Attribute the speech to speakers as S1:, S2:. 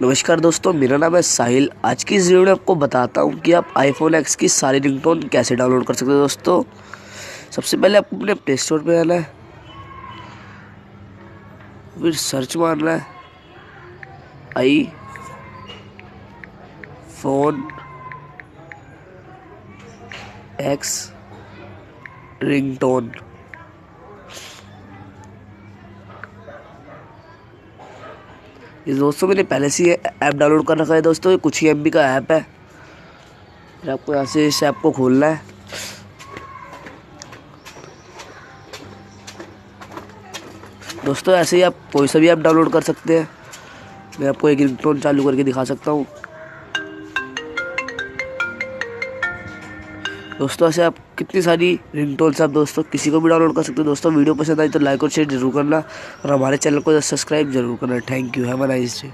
S1: नमस्कार दोस्तों, मेरा नाम है साहिल। आज की इस वीडियो में आपको बताता हूं कि आप आईफोन एक्स की सारी रिंगटोन कैसे डाउनलोड कर सकते हो। दोस्तों, सबसे पहले आपको अपने प्ले स्टोर पे आना है, फिर सर्च मारना है आई फोन एक्स रिंगटोन। ये दोस्तों मैंने पहले से ये ऐप डाउनलोड कर रखा है। दोस्तों, ये कुछ ही MB का ऐप है। फिर आपको यहाँ से इस ऐप को खोलना है। दोस्तों, ऐसे ही आप कोई सा भी ऐप डाउनलोड कर सकते हैं। मैं आपको एक रिंगटोन चालू करके दिखा सकता हूँ। दोस्तों, ऐसे आप कितनी सारी रिंगटोन्स आप दोस्तों किसी को भी डाउनलोड कर सकते हो। दोस्तों, वीडियो पसंद आई तो लाइक और शेयर जरूर करना और हमारे चैनल को सब्सक्राइब जरूर करना। Thank you, have a nice day.